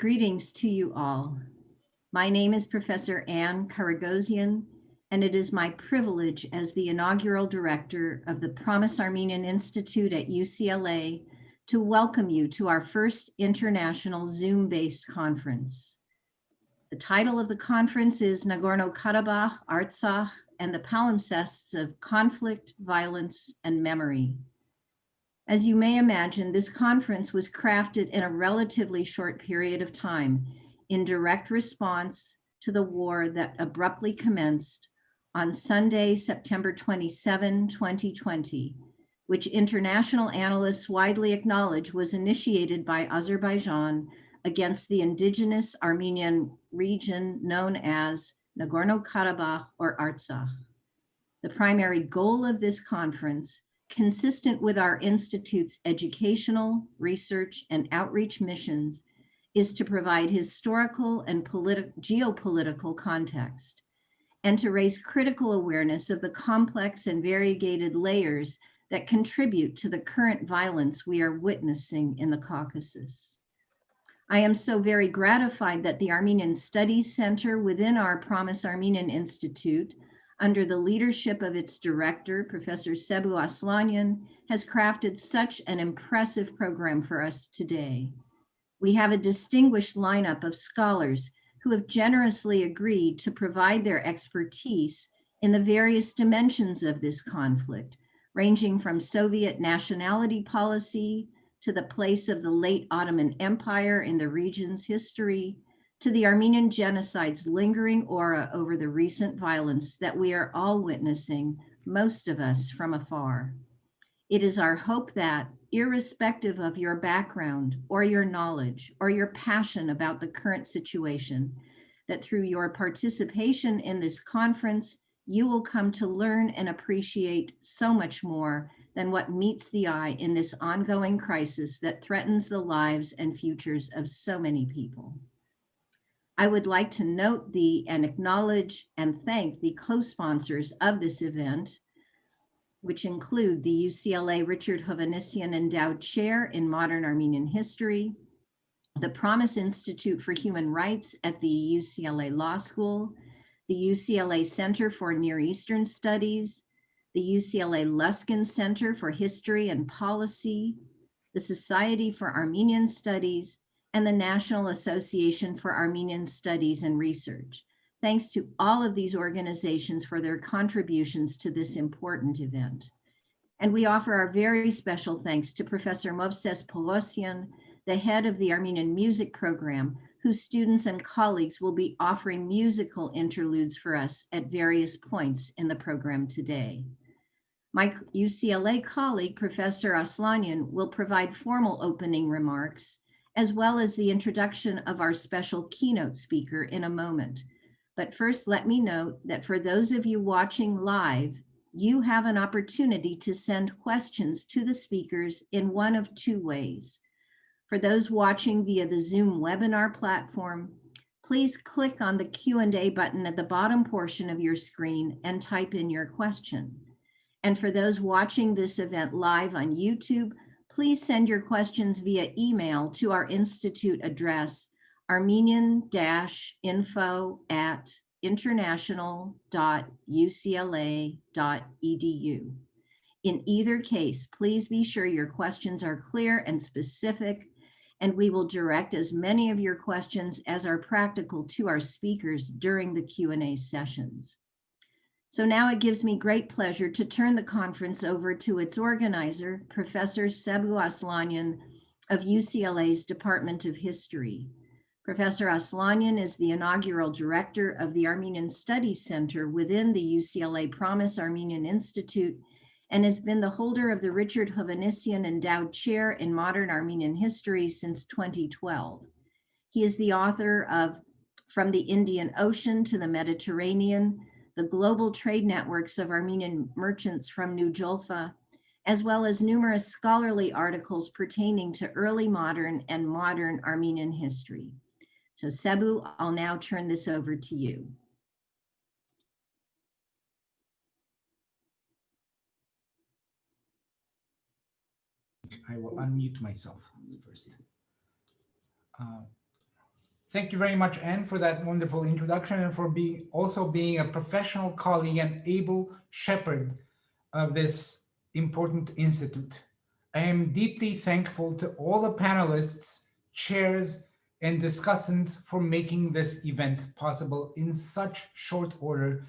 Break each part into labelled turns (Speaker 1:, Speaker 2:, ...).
Speaker 1: Greetings to you all. My name is Professor Anne Karagosian, and it is my privilege as the inaugural director of the Promise Armenian Institute at UCLA to welcome you to our first international Zoom-based conference. The title of the conference is Nagorno Karabakh, Artsakh, and the Palimpsests of Conflict, Violence, and Memory. As you may imagine, this conference was crafted in a relatively short period of time in direct response to the war that abruptly commenced on Sunday, September 27, 2020, which international analysts widely acknowledge was initiated by Azerbaijan against the indigenous Armenian region known as Nagorno Karabakh or Artsakh. The primary goal of this conference, consistent with our Institute's educational, research, and outreach missions, is to provide historical and geopolitical context, and to raise critical awareness of the complex and variegated layers that contribute to the current violence we are witnessing in the Caucasus. I am so very gratified that the Armenian Studies Center within our Promise Armenian Institute, under the leadership of its director, Professor Sebu Aslanyan, has crafted such an impressive program for us today. We have a distinguished lineup of scholars who have generously agreed to provide their expertise in the various dimensions of this conflict, ranging from Soviet nationality policy to the place of the late Ottoman Empire in the region's history, to the Armenian genocide's lingering aura over the recent violence that we are all witnessing, most of us from afar. It is our hope that, irrespective of your background or your knowledge or your passion about the current situation, that through your participation in this conference, you will come to learn and appreciate so much more than what meets the eye in this ongoing crisis that threatens the lives and futures of so many people. I would like to note and acknowledge and thank the co-sponsors of this event, which include the UCLA Richard Hovhannissian Endowed Chair in Modern Armenian History, the Promise Institute for Human Rights at the UCLA Law School, the UCLA Center for Near Eastern Studies, the UCLA Luskin Center for History and Policy, the Society for Armenian Studies, and the National Association for Armenian Studies and Research. Thanks to all of these organizations for their contributions to this important event. And we offer our very special thanks to Professor Movses Pogosyan, the head of the Armenian Music Program, whose students and colleagues will be offering musical interludes for us at various points in the program today. My UCLA colleague, Professor Aslanyan, will provide formal opening remarks, as well as the introduction of our special keynote speaker in a moment. But first, let me note that for those of you watching live, you have an opportunity to send questions to the speakers in one of two ways. For those watching via the Zoom webinar platform, please click on the Q&A button at the bottom portion of your screen and type in your question. And for those watching this event live on YouTube, please send your questions via email to our Institute address, armenian-info@international.ucla.edu. In either case, please be sure your questions are clear and specific, and we will direct as many of your questions as are practical to our speakers during the Q&A sessions. So now it gives me great pleasure to turn the conference over to its organizer, Professor Sebu Aslanyan of UCLA's Department of History. Professor Aslanyan is the inaugural director of the Armenian Studies Center within the UCLA Promise Armenian Institute and has been the holder of the Richard Hovhannissian Endowed Chair in Modern Armenian History since 2012. He is the author of From the Indian Ocean to the Mediterranean, the global trade networks of Armenian merchants from New Julfa, as well as numerous scholarly articles pertaining to early modern and modern Armenian history. So Sebu, I'll now turn this over to you.
Speaker 2: I will unmute myself first. Thank you very much, Anne, for that wonderful introduction and for also being a professional colleague and able shepherd of this important institute. I am deeply thankful to all the panelists, chairs, and discussants for making this event possible in such short order,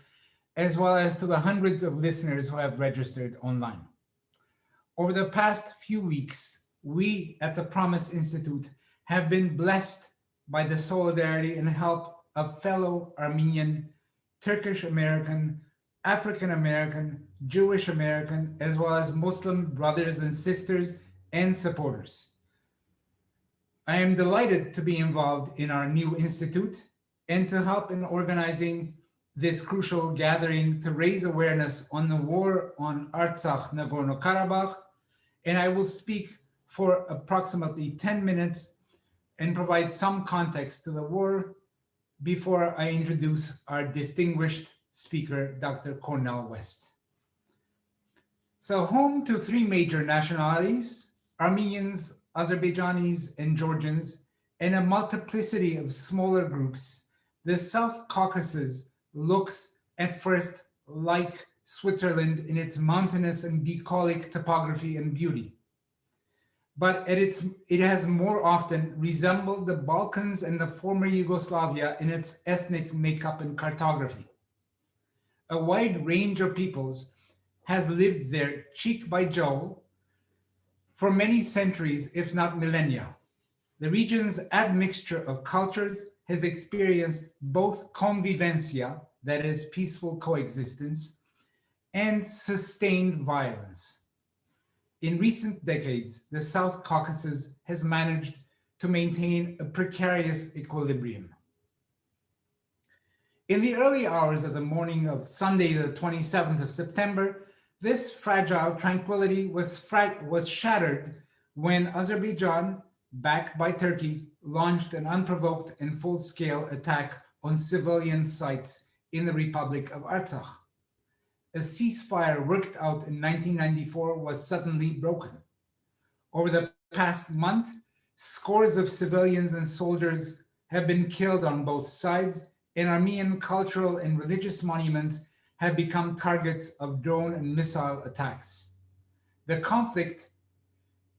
Speaker 2: as well as to the hundreds of listeners who have registered online. Over the past few weeks, we at the Promise Institute have been blessed by the solidarity and help of fellow Armenian, Turkish American, African American, Jewish American, as well as Muslim brothers and sisters and supporters. I am delighted to be involved in our new institute and to help in organizing this crucial gathering to raise awareness on the war on Artsakh, Nagorno Karabakh, and I will speak for approximately 10 minutes and provide some context to the war before I introduce our distinguished speaker, Dr. Cornel West. So, home to three major nationalities, Armenians, Azerbaijanis, and Georgians, and a multiplicity of smaller groups, the South Caucasus looks at first like Switzerland in its mountainous and bucolic topography and beauty. But it has more often resembled the Balkans and the former Yugoslavia in its ethnic makeup and cartography. A wide range of peoples has lived there cheek by jowl for many centuries, if not millennia. The region's admixture of cultures has experienced both convivencia, that is peaceful coexistence, and sustained violence. In recent decades, the South Caucasus has managed to maintain a precarious equilibrium. In the early hours of the morning of Sunday, the 27th of September, this fragile tranquility was shattered when Azerbaijan, backed by Turkey, launched an unprovoked and full-scale attack on civilian sites in the Republic of Artsakh. A ceasefire worked out in 1994 was suddenly broken. Over the past month, scores of civilians and soldiers have been killed on both sides, and Armenian cultural and religious monuments have become targets of drone and missile attacks. The conflict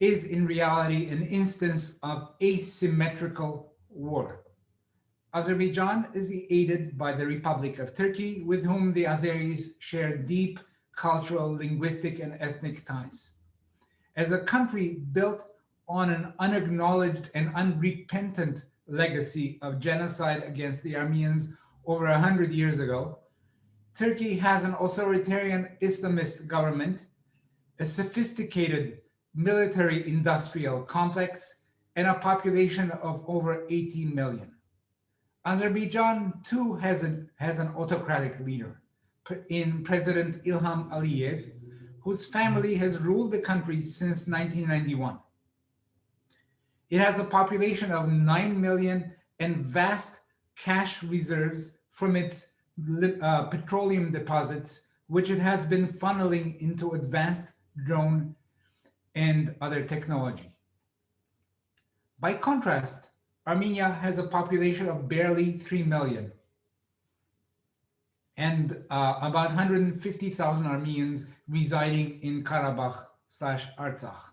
Speaker 2: is in reality an instance of asymmetrical war. Azerbaijan is aided by the Republic of Turkey, with whom the Azeris share deep cultural, linguistic, and ethnic ties. As a country built on an unacknowledged and unrepentant legacy of genocide against the Armenians over 100 years ago, Turkey has an authoritarian Islamist government, a sophisticated military-industrial complex, and a population of over 80 million. Azerbaijan too has an autocratic leader in President Ilham Aliyev, whose family has ruled the country since 1991. It has a population of 9 million and vast cash reserves from its petroleum deposits, which it has been funneling into advanced drone and other technology. By contrast, Armenia has a population of barely 3 million and about 150,000 Armenians residing in Karabakh/Artsakh.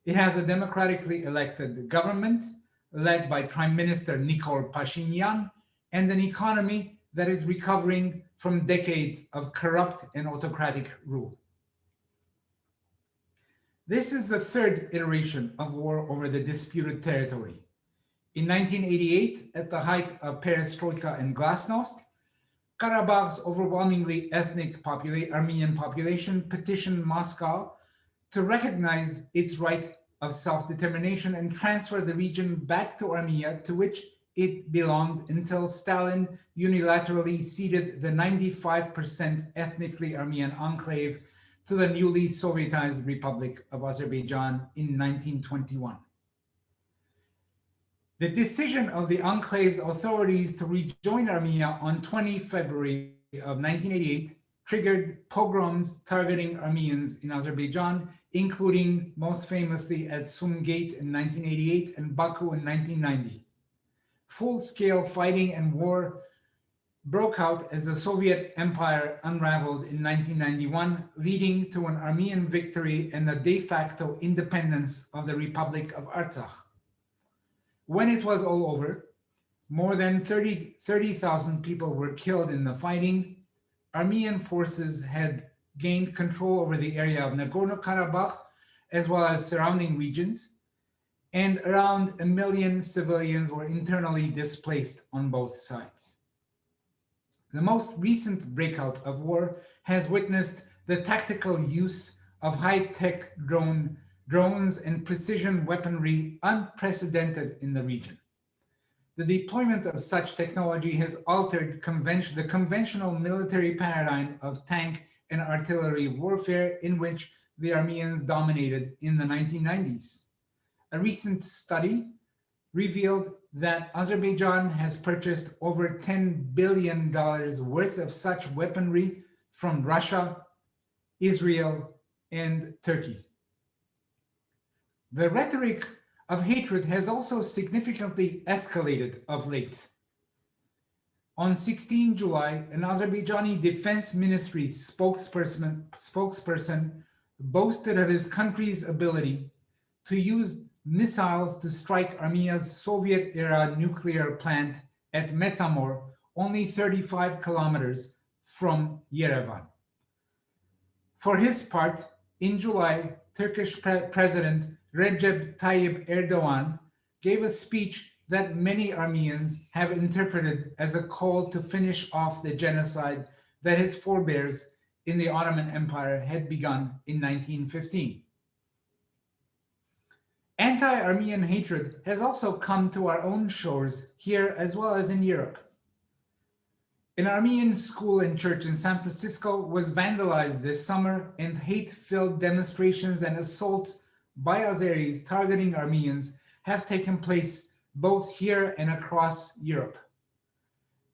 Speaker 2: It has a democratically elected government led by Prime Minister Nikol Pashinyan and an economy that is recovering from decades of corrupt and autocratic rule. This is the third iteration of war over the disputed territory. In 1988, at the height of perestroika and glasnost, Karabakh's overwhelmingly ethnic Armenian population petitioned Moscow to recognize its right of self-determination and transfer the region back to Armenia, to which it belonged, until Stalin unilaterally ceded the 95% ethnically Armenian enclave to the newly Sovietized Republic of Azerbaijan in 1921. The decision of the enclave's authorities to rejoin Armenia on 20 February of 1988 triggered pogroms targeting Armenians in Azerbaijan, including most famously at Sumgait in 1988 and Baku in 1990. full-scale fighting and war broke out as the Soviet Empire unraveled in 1991, leading to an Armenian victory and the de facto independence of the Republic of Artsakh. When it was all over, more than 30,000 people were killed in the fighting. Armenian forces had gained control over the area of Nagorno Karabakh, as well as surrounding regions, and around 1 million civilians were internally displaced on both sides. The most recent breakout of war has witnessed the tactical use of high-tech drones and precision weaponry unprecedented in the region. The deployment of such technology has altered the conventional military paradigm of tank and artillery warfare in which the Armenians dominated in the 1990s. A recent study revealed that Azerbaijan has purchased over $10 billion worth of such weaponry from Russia, Israel, and Turkey. The rhetoric of hatred has also significantly escalated of late. On 16 July, an Azerbaijani Defense Ministry spokesperson boasted of his country's ability to use missiles to strike Armenia's Soviet-era nuclear plant at Metsamor, only 35 kilometers from Yerevan. For his part, in July, Turkish President Recep Tayyip Erdogan gave a speech that many Armenians have interpreted as a call to finish off the genocide that his forebears in the Ottoman Empire had begun in 1915. Anti-Armenian hatred has also come to our own shores here as well as in Europe. An Armenian school and church in San Francisco was vandalized this summer, and hate-filled demonstrations and assaults by Azeris targeting Armenians have taken place both here and across Europe.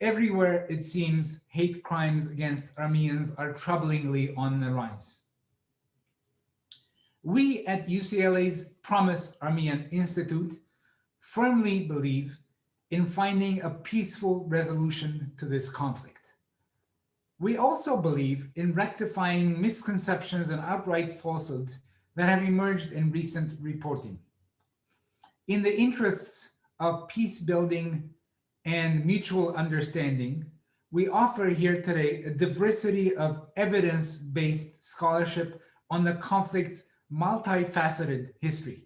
Speaker 2: Everywhere, it seems, hate crimes against Armenians are troublingly on the rise. We at UCLA's Promise Armenian Institute firmly believe in finding a peaceful resolution to this conflict. We also believe in rectifying misconceptions and outright falsehoods that have emerged in recent reporting. In the interests of peace building and mutual understanding, we offer here today a diversity of evidence-based scholarship on the conflict's multifaceted history.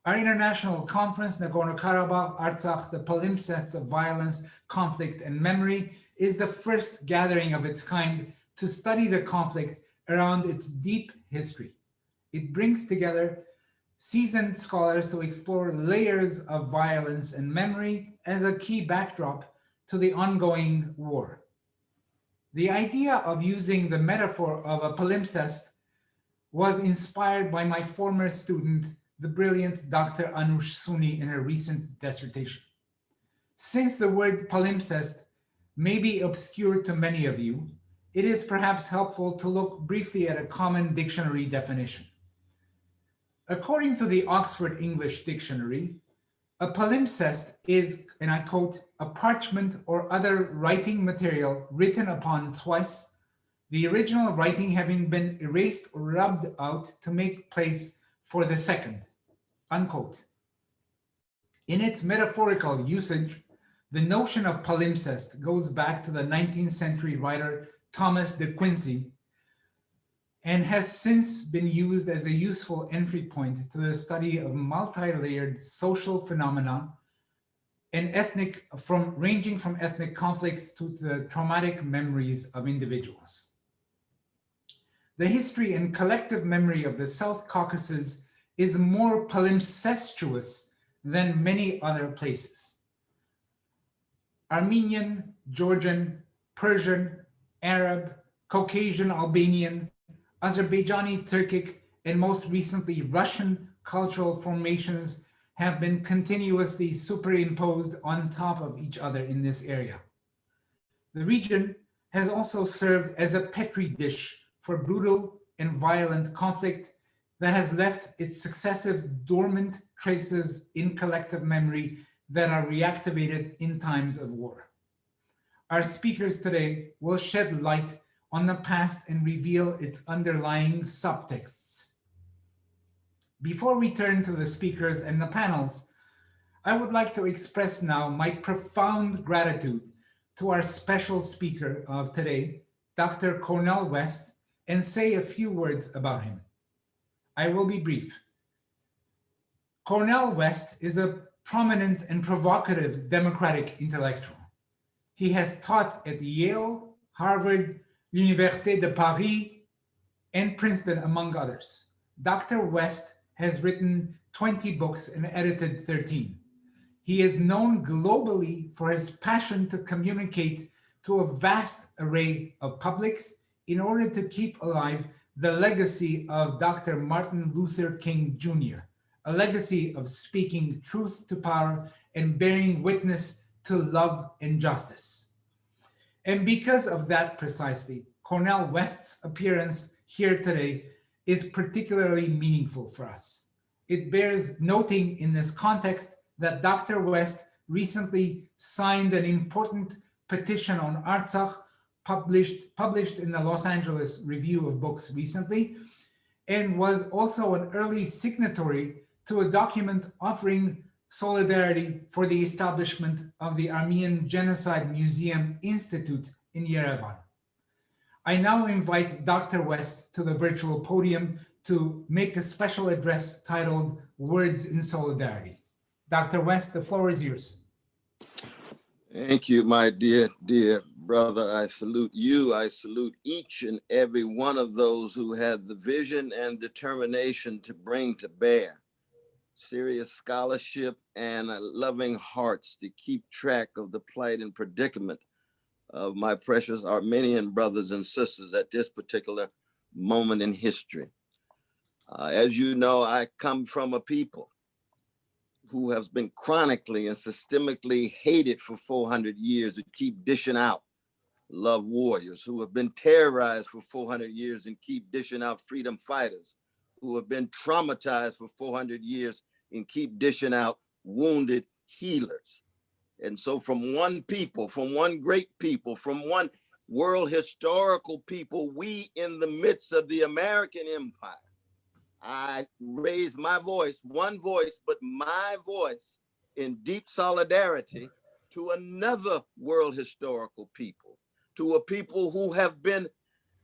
Speaker 2: Our international conference, Nagorno Karabakh, Artsakh, the Palimpsests of Violence, Conflict, and Memory, is the first gathering of its kind to study the conflict around its deep history. It brings together seasoned scholars to explore layers of violence and memory as a key backdrop to the ongoing war. The idea of using the metaphor of a palimpsest was inspired by my former student, the brilliant Dr. Anush Suni, in her recent dissertation. Since the word palimpsest may be obscure to many of you, it is perhaps helpful to look briefly at a common dictionary definition. According to the Oxford English Dictionary, a palimpsest is, and I quote, a parchment or other writing material written upon twice, the original writing having been erased or rubbed out to make place for the second, unquote. In its metaphorical usage, the notion of palimpsest goes back to the 19th century writer Thomas de Quincey and has since been used as a useful entry point to the study of multi-layered social phenomena and ranging from ethnic conflicts to the traumatic memories of individuals. The history and collective memory of the South Caucasus is more palimpsestuous than many other places. Armenian, Georgian, Persian, Arab, Caucasian, Albanian, Azerbaijani, Turkic, and most recently Russian cultural formations have been continuously superimposed on top of each other in this area. The region has also served as a petri dish for brutal and violent conflict that has left its successive dormant traces in collective memory that are reactivated in times of war. Our speakers today will shed light on the past and reveal its underlying subtexts. Before we turn to the speakers and the panels, I would like to express now my profound gratitude to our special speaker of today, Dr. Cornel West, and say a few words about him. I will be brief. Cornel West is a prominent and provocative democratic intellectual. He has taught at Yale, Harvard, L'Université de Paris, and Princeton, among others. Dr. West has written 20 books and edited 13. He is known globally for his passion to communicate to a vast array of publics in order to keep alive the legacy of Dr. Martin Luther King Jr., a legacy of speaking truth to power and bearing witness to love and justice. And because of that precisely, Cornel West's appearance here today is particularly meaningful for us. It bears noting in this context that Dr. West recently signed an important petition on Artsakh, published in the Los Angeles Review of Books recently, and was also an early signatory to a document offering solidarity for the establishment of the Armenian Genocide Museum Institute in Yerevan. I now invite Dr. West to the virtual podium to make a special address titled Words in Solidarity. Dr. West, the floor is yours.
Speaker 3: Thank you, my dear brother. I salute you. I salute each and every one of those who had the vision and determination to bring to bear serious scholarship and loving hearts to keep track of the plight and predicament of my precious Armenian brothers and sisters at this particular moment in history. As you know, I come from a people who has been chronically and systemically hated for 400 years and keep dishing out love warriors, who have been terrorized for 400 years and keep dishing out freedom fighters, who have been traumatized for 400 years and keep dishing out wounded healers. And so from one people, from one great people, from one world historical people, we in the midst of the American empire, I raised my voice, one voice, but my voice in deep solidarity to another world historical people, to a people who have been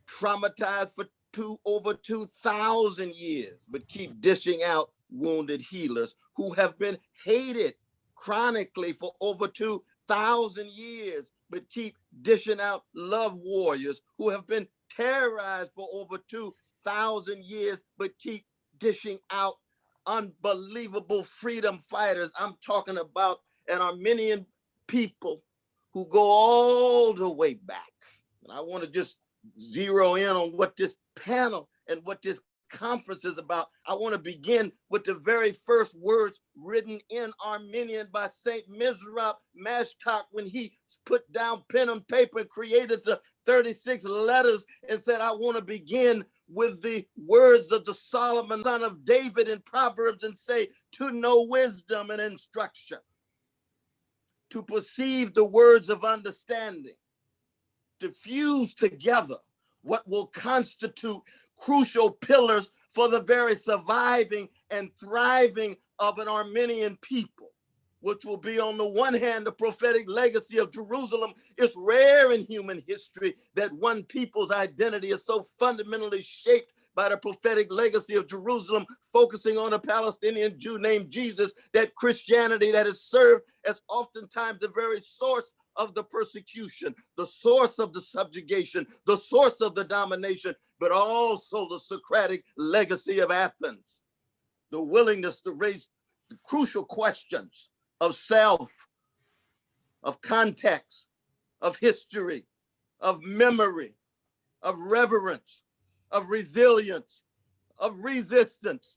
Speaker 3: traumatized for over 2,000 years, but keep dishing out wounded healers, who have been hated chronically for over 2,000 years, but keep dishing out love warriors, who have been terrorized for over 2,000 years, but keep dishing out unbelievable freedom fighters. I'm talking about an Armenian people who go all the way back. And I want to just zero in on what this panel and what this conference is about. I want to begin with the very first words written in Armenian by Saint Mizrab Mashtak when he put down pen and paper and created the 36 letters and said, I want to begin with the words of the Solomon, son of David, in Proverbs, and say, to know wisdom and instruction, to perceive the words of understanding, to fuse together what will constitute crucial pillars for the very surviving and thriving of an Armenian people, which will be, on the one hand, the prophetic legacy of Jerusalem. It's rare in human history that one people's identity is so fundamentally shaped by the prophetic legacy of Jerusalem, focusing on a Palestinian Jew named Jesus, that Christianity that is served as oftentimes the very source of the persecution, the source of the subjugation, the source of the domination, but also the Socratic legacy of Athens, the willingness to raise the crucial questions of self, of context, of history, of memory, of reverence, of resilience, of resistance,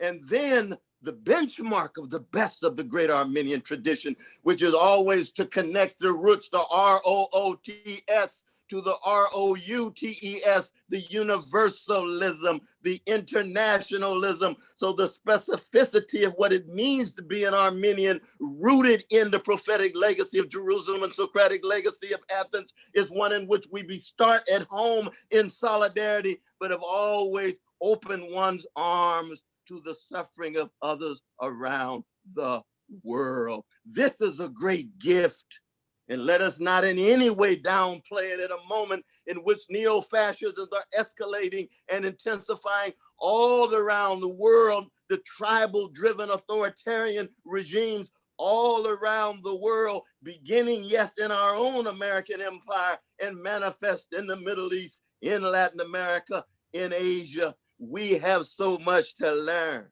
Speaker 3: and then the benchmark of the best of the great Armenian tradition, which is always to connect the roots, the R-O-O-T-S, to the ROUTES, the universalism, the internationalism. So the specificity of what it means to be an Armenian, rooted in the prophetic legacy of Jerusalem and Socratic legacy of Athens, is one in which we start at home in solidarity, but have always opened one's arms to the suffering of others around the world. This is a great gift. And let us not in any way downplay it at a moment in which neo-fascisms are escalating and intensifying all around the world, the tribal-driven authoritarian regimes all around the world, beginning, yes, in our own American empire and manifest in the Middle East, in Latin America, in Asia. We have so much to learn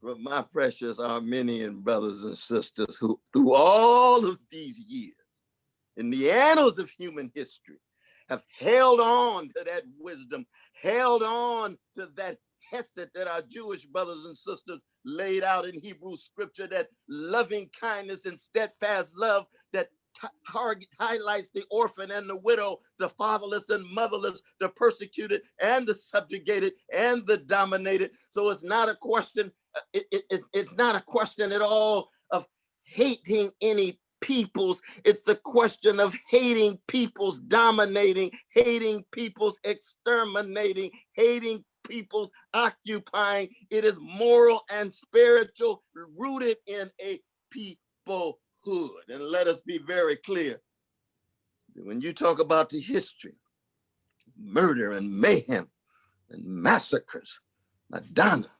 Speaker 3: from my precious Armenian brothers and sisters who, through all of these years, in the annals of human history, have held on to that wisdom, held on to that hesed that our Jewish brothers and sisters laid out in Hebrew scripture, that loving kindness and steadfast love that highlights the orphan and the widow, the fatherless and motherless, the persecuted and the subjugated and the dominated. So it's not a question, it's not a question at all of hating any peoples. It's a question of hating peoples dominating, hating peoples exterminating, hating peoples occupying. It is moral and spiritual, rooted in a peoplehood. And let us be very clear. When you talk about the history, murder and mayhem and massacres, Madonna,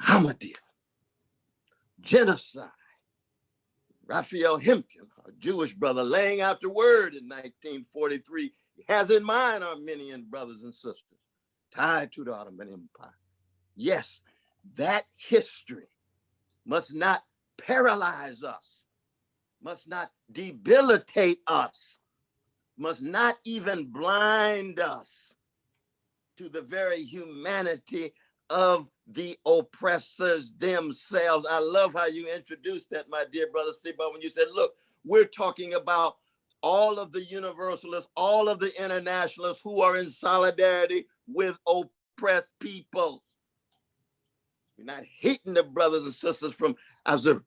Speaker 3: Hamadir, genocide, Raphael Hemkin, a Jewish brother, laying out the word in 1943, has in mind Armenian brothers and sisters tied to the Ottoman Empire. Yes, that history must not paralyze us, must not debilitate us, must not even blind us to the very humanity of the oppressors themselves. I love how you introduced that, my dear brother Seba, when you said, look, we're talking about all of the universalists, all of the internationalists who are in solidarity with oppressed people. We're not hating the brothers and sisters from Azerbaijan.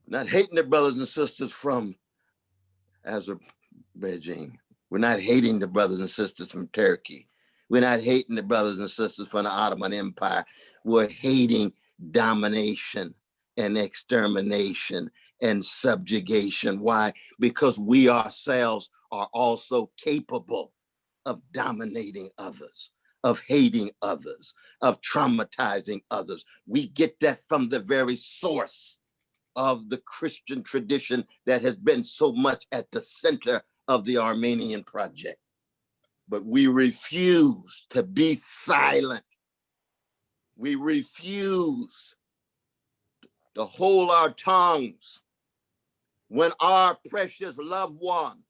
Speaker 3: Not hating the brothers and sisters from Azerbaijan. We're not hating the brothers and sisters from Turkey. We're not hating the brothers and sisters from the Ottoman Empire. We're hating domination and extermination and subjugation. Why? Because we ourselves are also capable of dominating others, of hating others, of traumatizing others. We get that from the very source of the Christian tradition that has been so much at the center of the Armenian project. But we refuse to be silent. We refuse to hold our tongues when our precious loved ones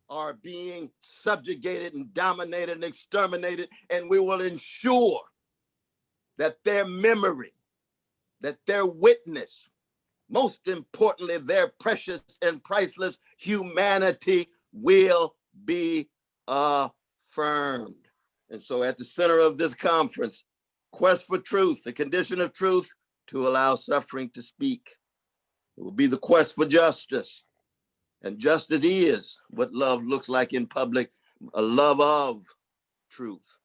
Speaker 3: are being subjugated and dominated and exterminated, and we will ensure that their memory, that their witness, most importantly, their precious and priceless humanity will be affirmed. And so at the center of this conference, quest for truth, the condition of truth to allow suffering to speak. It will be the quest for justice. And justice is what love looks like in public, a love of truth,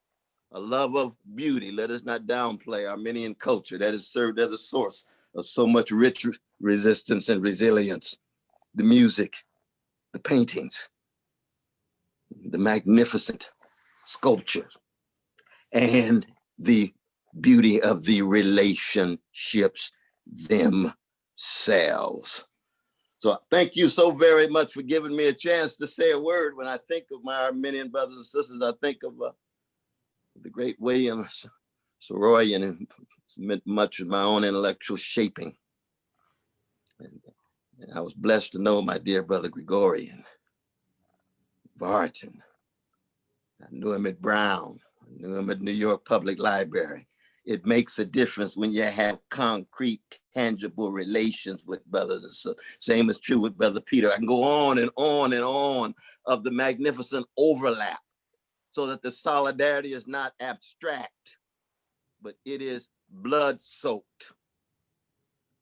Speaker 3: a love of beauty. Let us not downplay Armenian culture that has served as a source of so much rich resistance and resilience. The music, the paintings, the magnificent sculptures, and the beauty of the relationships themselves. So thank you so very much for giving me a chance to say a word. When I think of my Armenian brothers and sisters, I think of the great William Soroyan, who meant much of my own intellectual shaping. And I was blessed to know my dear brother Gregorian, Barton. I knew him at Brown. I knew him at New York Public Library. It makes a difference when you have concrete, tangible relations with brothers and sisters. Same is true with Brother Peter. I can go on and on and on of the magnificent overlap so that the solidarity is not abstract, but it is blood-soaked.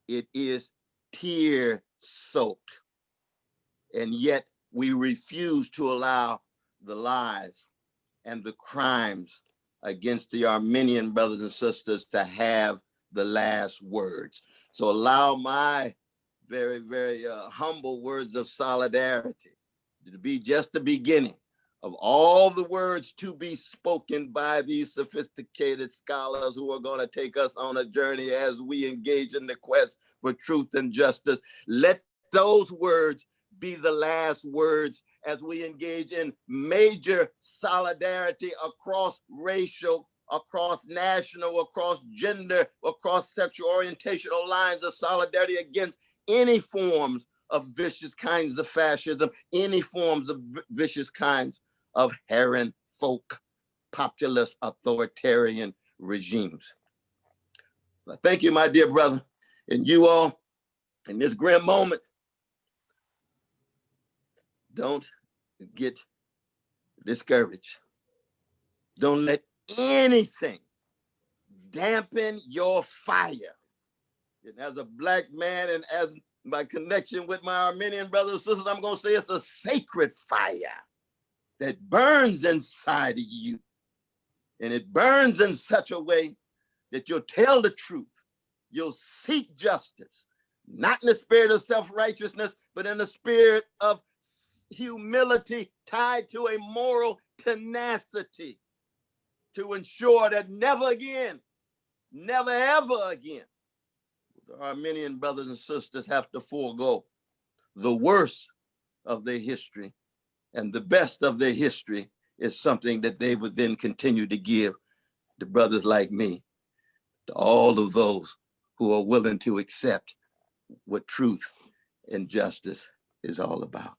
Speaker 3: It is tear-soaked. And yet we refuse to allow the lies and the crimes against the Armenian brothers and sisters to have the last words. So allow my very, very humble words of solidarity to be just the beginning of all the words to be spoken by these sophisticated scholars who are going to take us on a journey as we engage in the quest for truth and justice. Let those words be the last words as we engage in major solidarity across racial, across national, across gender, across sexual orientational lines of solidarity against any forms of vicious kinds of fascism, any forms of vicious kinds of Heron folk, populist, authoritarian regimes. Thank you, my dear brother, and you all in this grim moment. Don't get discouraged. Don't let anything dampen your fire. And as a Black man and as my connection with my Armenian brothers and sisters, I'm going to say it's a sacred fire that burns inside of you. And it burns in such a way that you'll tell the truth. You'll seek justice, not in the spirit of self-righteousness, but in the spirit of humility tied to a moral tenacity to ensure that never again, never ever again, the Armenian brothers and sisters have to forego the worst of their history, and the best of their history is something that they would then continue to give to brothers like me, to all of those who are willing to accept what truth and justice is all about.